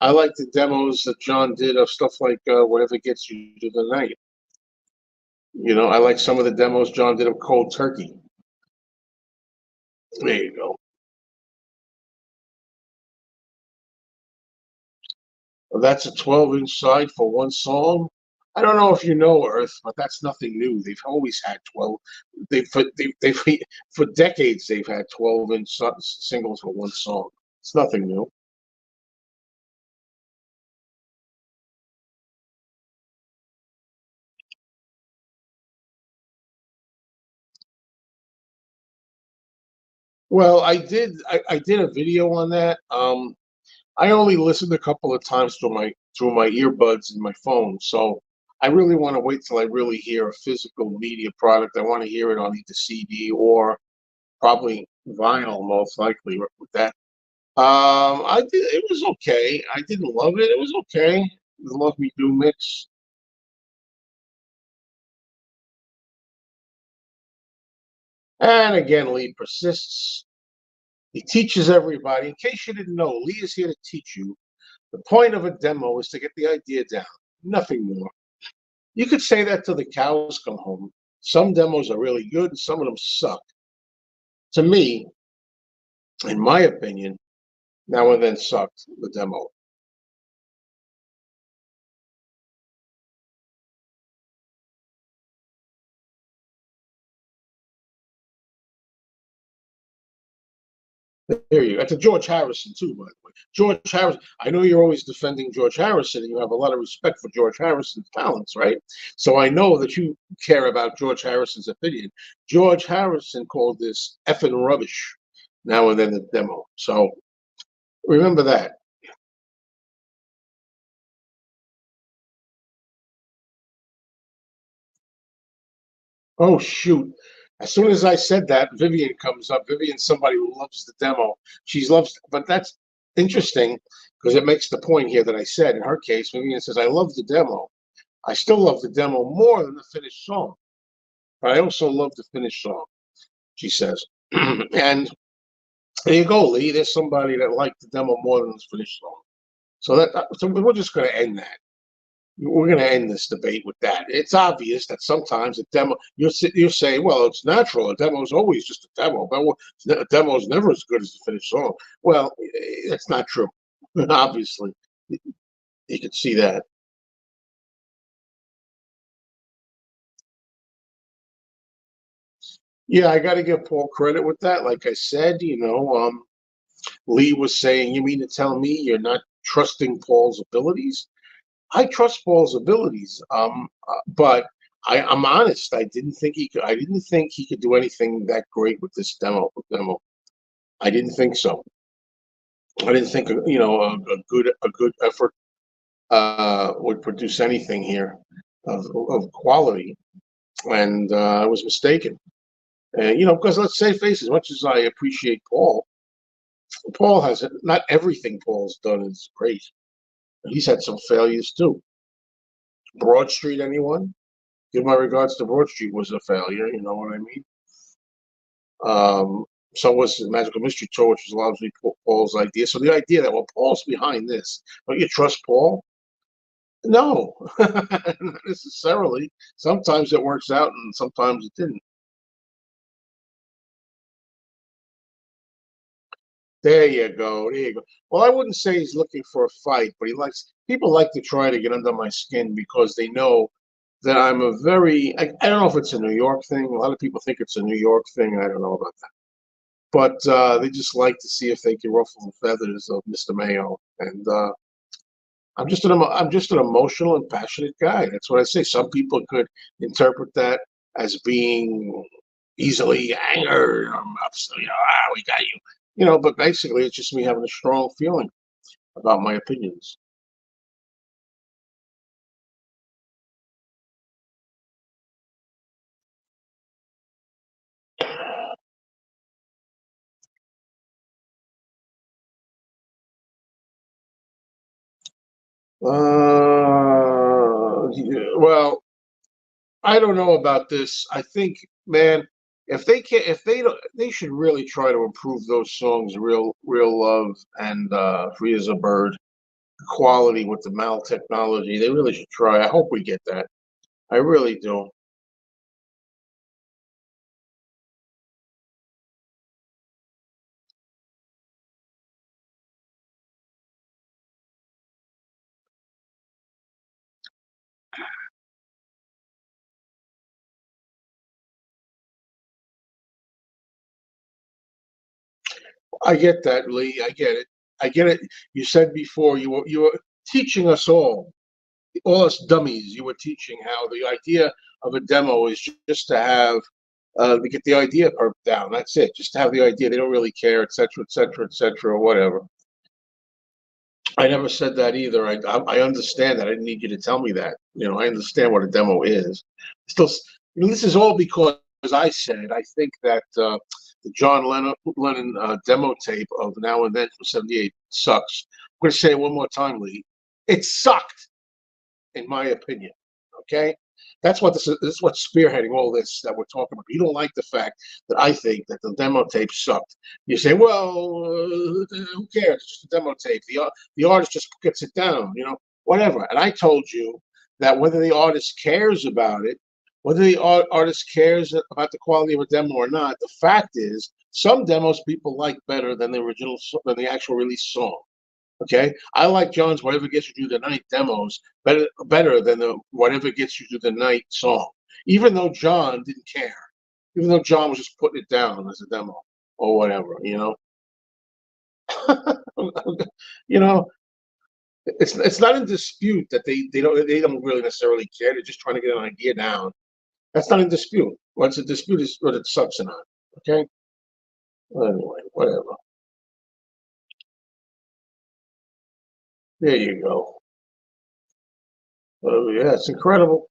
I like the demos that John did of stuff like Whatever Gets You to the Night. I like some of the demos John did of Cold Turkey. There you go. That's a 12-inch side for one song. I don't know if you know Earth, but that's nothing new. They've always had 12. They've for decades they've had 12-inch singles for one song. It's nothing new. Well, I did a video on that. I only listened a couple of times through my earbuds in my phone, so I really want to wait till I really hear a physical media product. I want to hear it on either CD or probably vinyl, most likely with that. I did. It was okay. I didn't love it. It was okay. The Love Me Do mix. And again, Lee persists. He teaches everybody. In case you didn't know, Lee is here to teach you. The point of a demo is to get the idea down. Nothing more. You could say that till the cows come home. Some demos are really good, and some of them suck. To me, in my opinion, Now and Then sucked the demo. There you go. That's a George Harrison too, by the way. George Harrison. I know you're always defending George Harrison, and you have a lot of respect for George Harrison's talents, right? So I know that you care about George Harrison's opinion. George Harrison called this effing rubbish now and then the demo. So remember that. Oh shoot. As soon as I said that, Vivian comes up. Vivian's somebody who loves the demo. She loves, but that's interesting because it makes the point here that I said. In her case, Vivian says, I love the demo. I still love the demo more than the finished song, but I also love the finished song, she says. And there you go, Lee. There's somebody that liked the demo more than the finished song. So we're just going to end that. We're going to end this debate with that. It's obvious that sometimes a demo, you say, well, it's natural. A demo is always just a demo. But a demo is never as good as the finished song. Well, that's not true. Obviously, you can see that. Yeah, I got to give Paul credit with that. Like I said, Lee was saying, you mean to tell me you're not trusting Paul's abilities? I trust Paul's abilities, but I'm honest. I didn't think he could. I didn't think he could do anything that great with this demo. I didn't think so. I didn't think a good effort would produce anything here of quality, and I was mistaken. And because let's say face, as much as I appreciate Paul, Paul has not everything Paul's done is great. He's had some failures too. Broad Street, anyone? Give my regards to Broad Street was a failure. You know what I mean? Um, so was the Magical Mystery Tour, which was largely Paul's idea. So the idea that Paul's behind this, don't you trust Paul? No, not necessarily. Sometimes it works out, and sometimes it didn't. There you go. There you go. Well, I wouldn't say he's looking for a fight, but he likes people like to try to get under my skin because they know that I'm a very I don't know if it's a New York thing. A lot of people think it's a New York thing. I don't know about that. But they just like to see if they can ruffle the feathers of Mr. Mayo. And I'm just an emotional and passionate guy. That's what I say. Some people could interpret that as being easily angered. We got you. But basically, it's just me having a strong feeling about my opinions. Yeah, well, I don't know about this. I think, man, if they can, if they don't, they should really try to improve those songs. Real love and Free as a Bird, quality with the mal technology. They really should try. I hope we get that. I really do. I get that, Lee. I get it. I get it. You said before you were teaching us all us dummies. You were teaching how the idea of a demo is just to have to get the idea down. That's it. Just to have the idea. They don't really care, etc., etc., etc., or whatever. I never said that either. I understand that. I didn't need you to tell me that. I understand what a demo is. Still, this is all because I said I think that the John Lennon demo tape of Now and Then from '78 sucks. I'm going to say it one more time, Lee. It sucked, in my opinion. Okay, that's what this is. This is what's spearheading all this that we're talking about. You don't like the fact that I think that the demo tape sucked. You say, well, who cares? It's just a demo tape. The artist just gets it down, whatever. And I told you that whether the artist cares about it, whether the artist cares about the quality of a demo or not, the fact is some demos people like better than the original, than the actual release song. Okay, I like John's "Whatever Gets You Through the Night" demos better than the "Whatever Gets You Through the Night" song. Even though John didn't care, even though John was just putting it down as a demo or whatever. You know, it's not in dispute that they don't really necessarily care. They're just trying to get an idea down. That's not in dispute. What's a dispute is what it sucks on. Okay. Well, anyway, whatever. There you go. Oh yeah, it's incredible.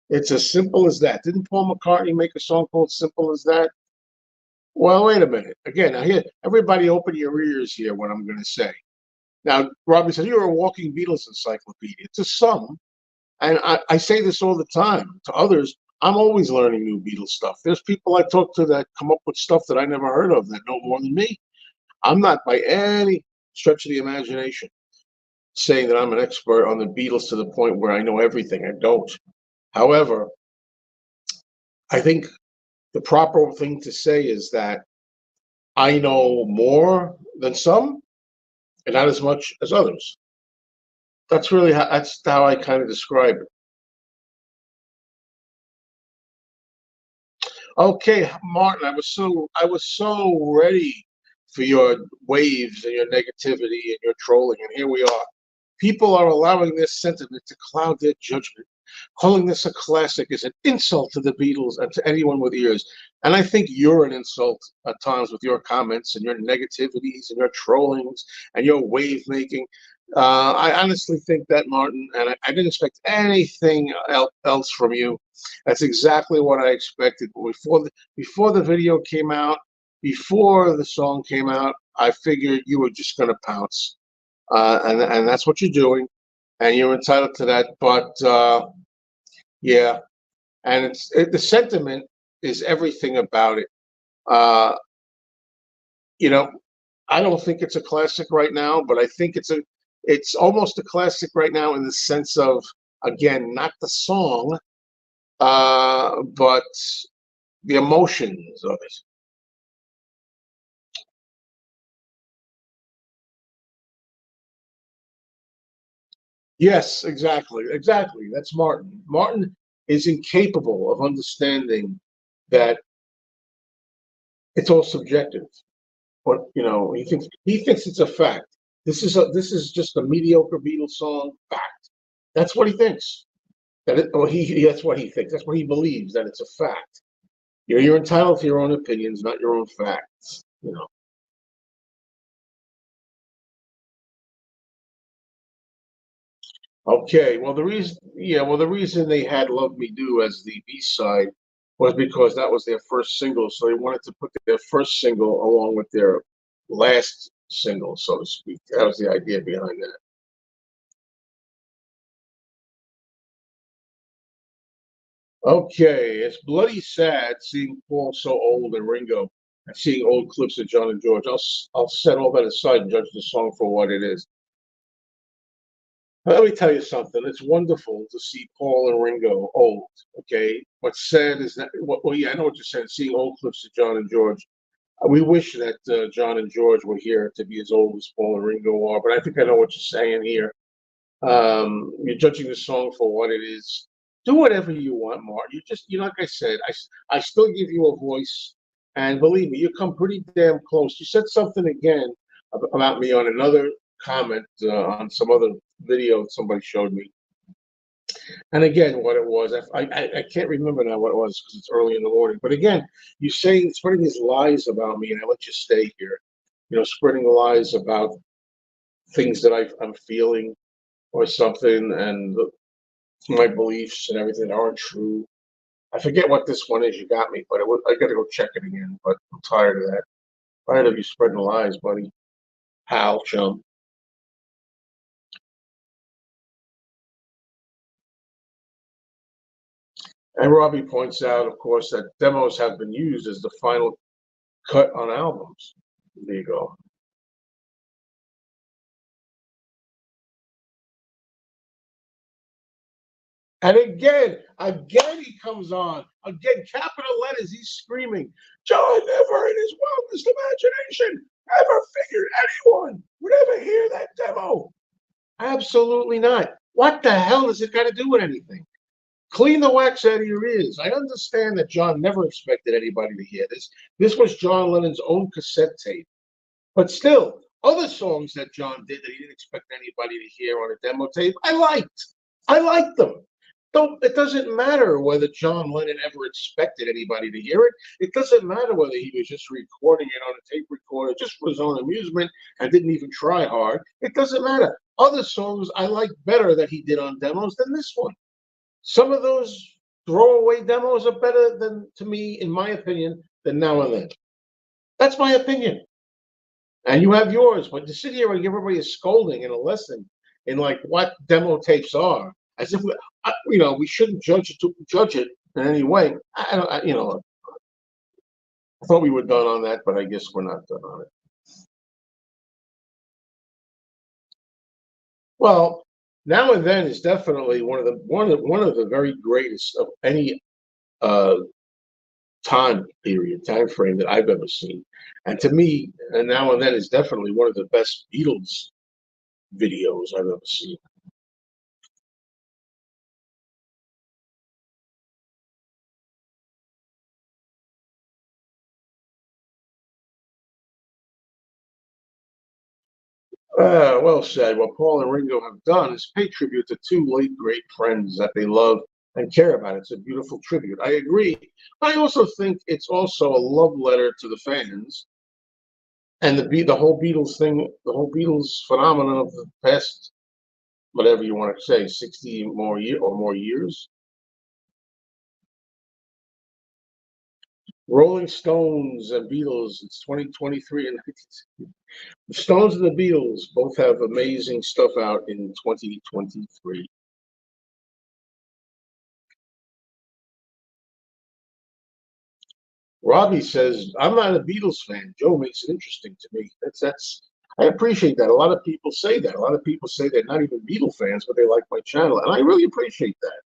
It's as simple as that. Didn't Paul McCartney make a song called "Simple as That"? Well, wait a minute. Again, I hear everybody open your ears here. What I'm going to say. Now, Robbie said you're a walking Beatles encyclopedia. To some, and I say this all the time. To others, I'm always learning new Beatles stuff. There's people I talk to that come up with stuff that I never heard of that know more than me. I'm not by any stretch of the imagination saying that I'm an expert on the Beatles to the point where I know everything. I don't. However, I think the proper thing to say is that I know more than some and not as much as others. That's how I kind of describe it. Okay, Martin, I was so ready for your waves and your negativity and your trolling, and here we are. People are allowing this sentiment to cloud their judgment. Calling this a classic is an insult to the Beatles and to anyone with ears. And I think you're an insult at times with your comments and your negativities and your trollings and your wave making. I honestly think that, Martin, and I didn't expect anything else from you. That's exactly what I expected. But before the video came out, before the song came out, I figured you were just going to pounce, and that's what you're doing, and you're entitled to that. But yeah, and the sentiment is everything about it. Uh, you know, I don't think it's a classic right now, but I think it's almost a classic right now in the sense of, again, not the song, but the emotions of it. Yes, exactly, exactly. That's Martin. Martin is incapable of understanding that it's all subjective. But he thinks it's a fact. This is just a mediocre Beatles song. Fact. That's what he thinks. That's what he thinks. That's what he believes, that it's a fact. You're entitled to your own opinions, not your own facts. Okay. Well, the reason they had "Love Me Do" as the B side was because that was their first single, so they wanted to put their first single along with their last single, so to speak. That was the idea behind that. Okay, it's bloody sad seeing Paul so old and Ringo, and seeing old clips of John and George. I'll set all that aside and judge the song for what it is. Let me tell you something. It's wonderful to see Paul and Ringo old. Okay, what's sad is that. Well, yeah, I know what you're saying. Seeing old clips of John and George. We wish that John and George were here to be as old as Paul and Ringo are. But I think I know what you're saying here. You're judging the song for what it is. Do whatever you want, Mark. Like I said, I still give you a voice, and believe me, you come pretty damn close. You said something again about me on another comment on some other video somebody showed me, and again, what it was, I can't remember now what it was because it's early in the morning. But again, you saying spreading these lies about me, and I let you stay here. Spreading lies about things that I'm feeling or something, and my beliefs and everything aren't true. I forget what this one is you got me, but I got to go check it again. But I'm tired of that. Tired of you spreading lies, buddy. Pal, chum. And Robbie points out, of course, that demos have been used as the final cut on albums. There you go. And again, he comes on. Again, capital letters, he's screaming. John never in his wildest imagination ever figured anyone would ever hear that demo. Absolutely not. What the hell does it got to do with anything? Clean the wax out of your ears. I understand that John never expected anybody to hear this. This was John Lennon's own cassette tape. But still, other songs that John did that he didn't expect anybody to hear on a demo tape, I liked. I liked them. Don't, it doesn't matter whether John Lennon ever expected anybody to hear it. It doesn't matter whether he was just recording it on a tape recorder just for his own amusement and didn't even try hard. It doesn't matter. Other songs I like better that he did on demos than this one. Some of those throwaway demos are better than, to me, in my opinion, than Now and Then. That's my opinion. And you have yours, but to sit here and give everybody a scolding and a lesson in like what demo tapes are, as if we shouldn't judge it in any way. I thought we were done on that, but I guess we're not done on it. Well, Now and Then is definitely one of the very greatest of any uh, time frame that I've ever seen. And to me, and Now and Then is definitely one of the best Beatles videos I've ever seen. Well said. What Paul and Ringo have done is pay tribute to two late great friends that they love and care about. It's a beautiful tribute. I agree. I also think it's also a love letter to the fans and the whole Beatles thing, the whole Beatles phenomenon of the past, whatever you want to say, 60 more years. Rolling Stones and Beatles. It's 2023, and the Stones and the Beatles both have amazing stuff out in 2023. Robbie says, "I'm not a Beatles fan. Joe makes it interesting to me." That's. I appreciate that. A lot of people say that. A lot of people say they're not even Beatle fans, but they like my channel, and I really appreciate that.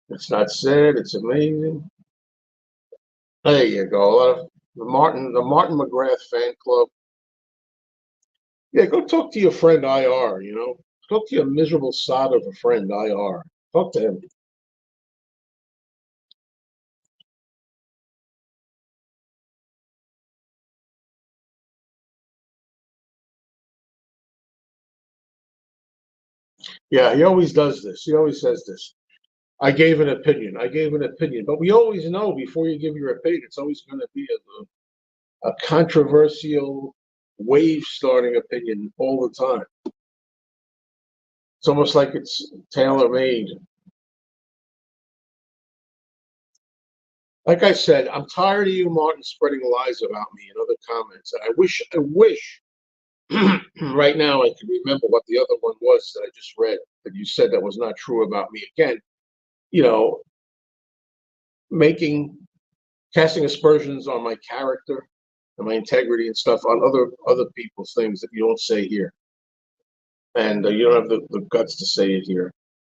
It's not sad. It's amazing. There you go. A lot of the Martin McGrath fan club. Yeah, go talk to your friend IR. Talk to your miserable sod of a friend IR. Talk to him. Yeah, he always does this. He always says this. I gave an opinion. I gave an opinion. But we always know before you give your opinion, it's always going to be a controversial, wave starting opinion all the time. It's almost like it's tailor made. Like I said, I'm tired of you, Martin, spreading lies about me in other comments. And I wish right now I could remember what the other one was that I just read that you said that was not true about me. Again, you know, making casting aspersions on my character and my integrity and stuff on other people's things that you don't say here, and you don't have the guts to say it here.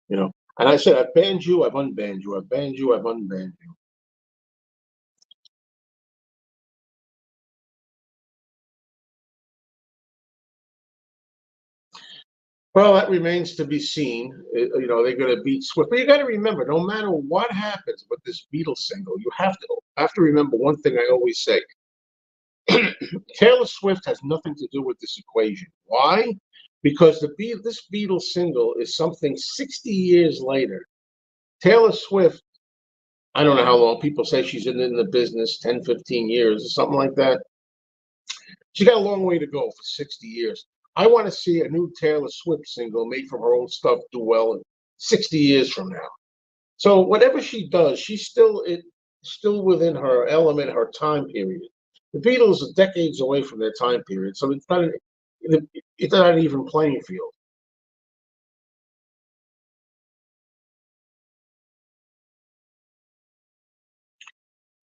And I said I've banned you, I've unbanned you, I've banned you, I've unbanned you. Well, that remains to be seen. They're going to beat Swift, but you got to remember, no matter what happens with this Beatles single, you have to remember one thing I always say: Taylor Swift has nothing to do with this equation. Why? Because this Beatles single is something 60 years later. Taylor Swift, I don't know how long people say she's in the business, 10, 15 years or something like that. She's got a long way to go for 60 years. I want to see a new Taylor Swift single made from her old stuff do well in 60 years from now. So whatever she does, still within her element, her time period. The Beatles are decades away from their time period, so it's not an even playing field.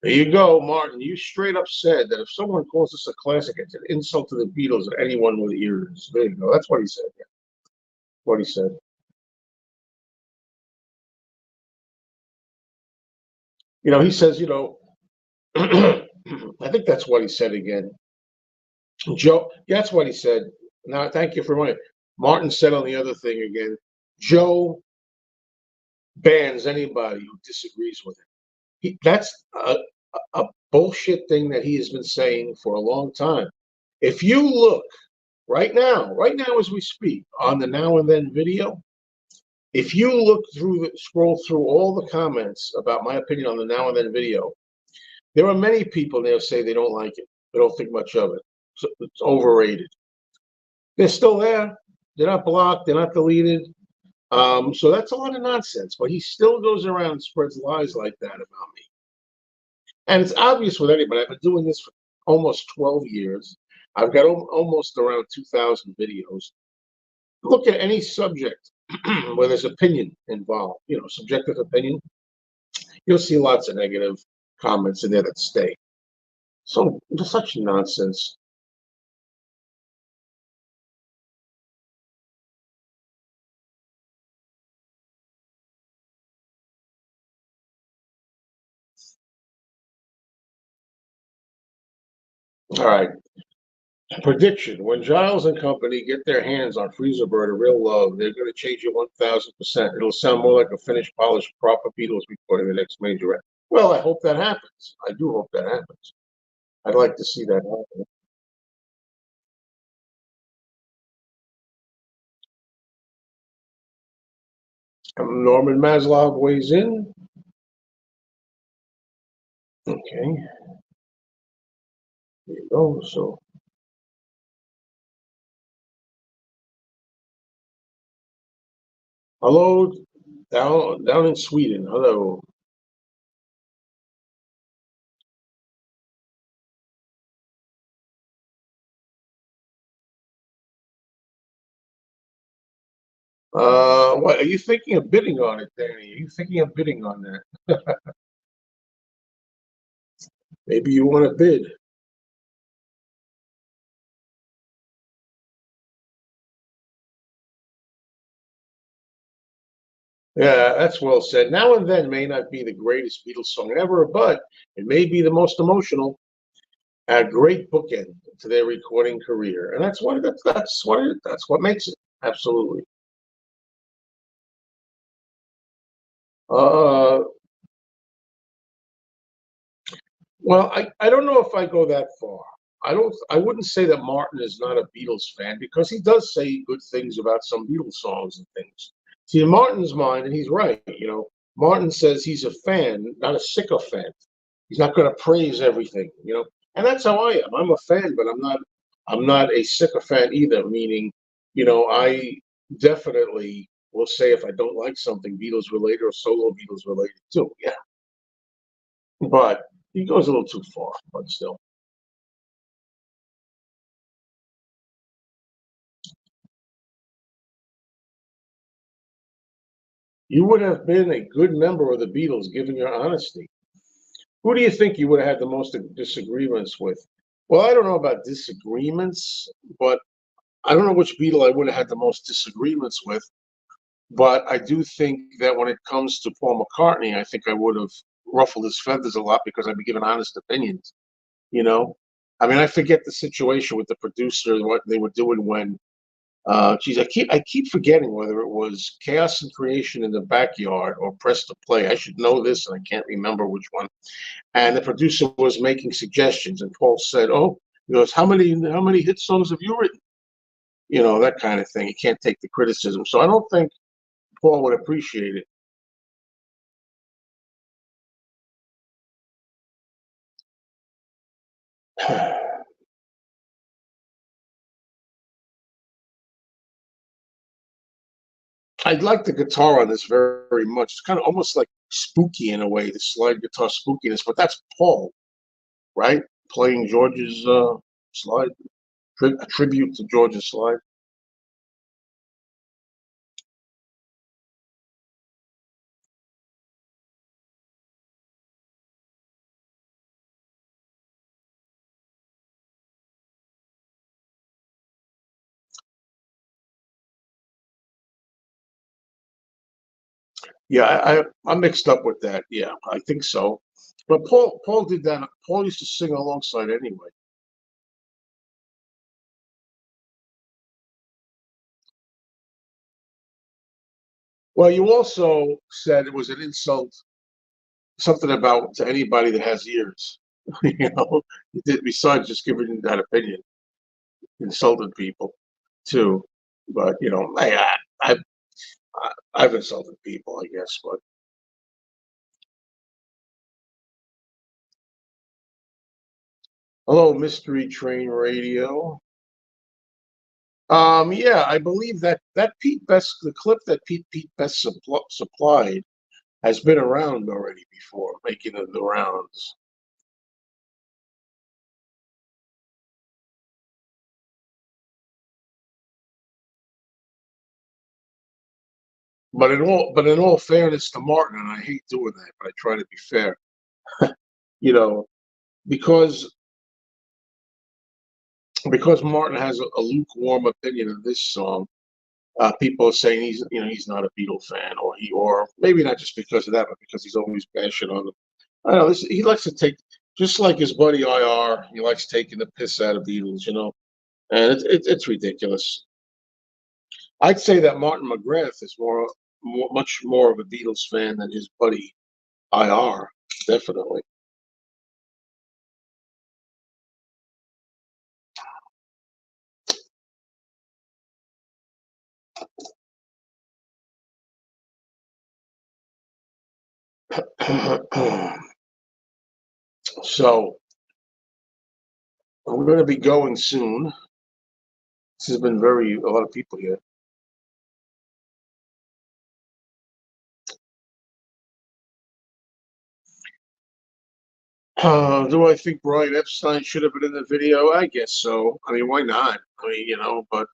There you go, Martin. You straight up said that if someone calls this a classic, it's an insult to the Beatles and anyone with ears. There you go. That's what he said. Yeah. What he said. He says, I think that's what he said again. Joe, yeah, that's what he said. Now, thank you for reminding. Martin said on the other thing again. Joe bans anybody who disagrees with him. That's a bullshit thing that he has been saying for a long time. If you look right now as we speak, on the Now and Then video, if you scroll through all the comments about my opinion on the Now and Then video, there are many people there say they don't like it. They don't think much of it. It's overrated. They're still there. They're not blocked. They're not deleted. So that's a lot of nonsense. But he still goes around and spreads lies like that about me. And it's obvious with anybody. I've been doing this for almost 12 years. I've got almost around 2,000 videos. Look at any subject where there's opinion involved, subjective opinion, you'll see lots of negative comments in there that stay. So it's such nonsense. All right. Prediction: when Giles and company get their hands on Freezer Bird or Real Love, they're going to change it 1,000%. It'll sound more like a finished, polished, proper Beatles recording the next major record. Well, I hope that happens. I do hope that happens. I'd like to see that happen. Norman Maslov weighs in. Okay, there you go. So, hello, down in Sweden. Hello. What are you thinking of bidding on it, Danny? Are you thinking of bidding on that? Maybe you want to bid. Yeah, that's well said. Now and Then may not be the greatest Beatles song ever, but it may be the most emotional. A great bookend to their recording career, and that's what makes it. Absolutely. Uh, well, I don't know if I go that far. I wouldn't say that Martin is not a Beatles fan because he does say good things about some Beatles songs and things. See, in Martin's mind, and he's right, Martin says he's a fan, not a sycophant. He's not going to praise everything. And that's how I am. I'm a fan, but I'm not a sycophant either, meaning, I definitely will say if I don't like something Beatles related or solo Beatles related too. Yeah. But he goes a little too far, but still. You would have been a good member of the Beatles, given your honesty. Who do you think you would have had the most disagreements with? Well, I don't know about disagreements, but I don't know which Beatle I would have had the most disagreements with. But I do think that when it comes to Paul McCartney, I think I would have ruffled his feathers a lot because I'd be giving honest opinions. You know, I mean, I forget the situation with the producer, what they were doing when geez, I keep forgetting whether it was Chaos and Creation in the Backyard or Press to Play. I should know this, and I can't remember which one. And the producer was making suggestions, and Paul said, "Oh, he goes, how many hit songs have you written? That kind of thing. He can't take the criticism, so I don't think Paul would appreciate it." I like the guitar on this very, very much. It's kind of almost like spooky in a way, the slide guitar spookiness, but that's Paul, right? Playing George's slide, a tribute to George's slide. Yeah, I'm mixed up with that. Yeah, I think so. But Paul did that. Paul used to sing alongside anyway. Well, you also said it was an insult, something about to anybody that has ears. You know, you did, besides just giving that opinion, insulted people too. But I I've insulted people, I guess. But hello, Mystery Train Radio. Yeah, I believe that Pete Best, the clip that Pete Best supplied, has been around already before, making the rounds. But in all fairness to Martin, and I hate doing that, but I try to be fair, you know, because Martin has a lukewarm opinion of this song. People are saying he's not a Beatle fan, or maybe not just because of that, but because he's always bashing on them. I don't know. He likes to take, just like his buddy IR. He likes taking the piss out of Beatles, and it's ridiculous. I'd say that Martin McGrath is much more of a Beatles fan than his buddy IR. Definitely. So we're going to be going soon. This has been a lot of people here. Do I think Brian Epstein should have been in the video? I guess so. I mean, why not? I mean, but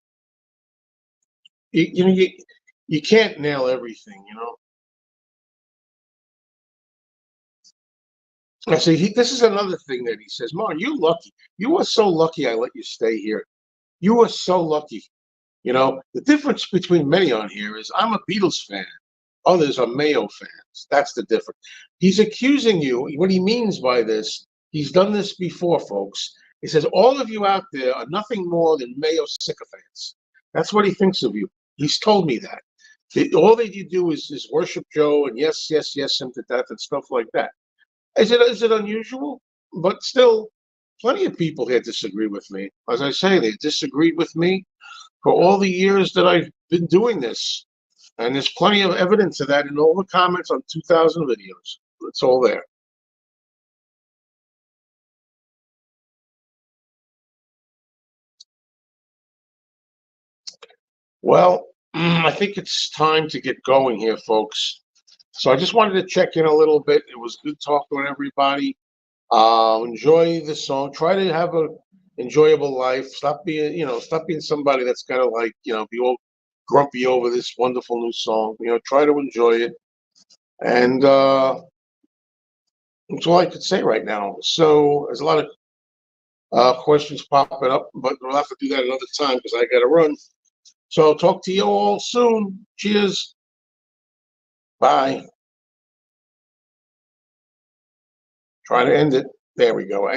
you can't nail everything. I see. This is another thing that he says, Martin, you lucky. You are so lucky I let you stay here. You are so lucky. The difference between many on here is I'm a Beatles fan. Others are Mayo fans. That's the difference. He's accusing you. What he means by this, he's done this before, folks. He says, all of you out there are nothing more than Mayo sycophants. That's what he thinks of you. He's told me that. All that you do is worship Joe and yes, yes, yes, him to death and stuff like that. Is it unusual? But still, plenty of people here disagree with me. As I say, they disagreed with me for all the years that I've been doing this. And there's plenty of evidence of that in all the comments on 2,000 videos. It's all there. Well, I think it's time to get going here, folks. So I just wanted to check in a little bit. It was good talking with everybody. Enjoy the song. Try to have a enjoyable life. Stop being somebody that's kind of like, be all grumpy over this wonderful new song. Try to enjoy it. And that's all I could say right now. So there's a lot of questions popping up, but we'll have to do that another time because I got to run. So I'll talk to you all soon. Cheers. Bye. Try to end it. There we go.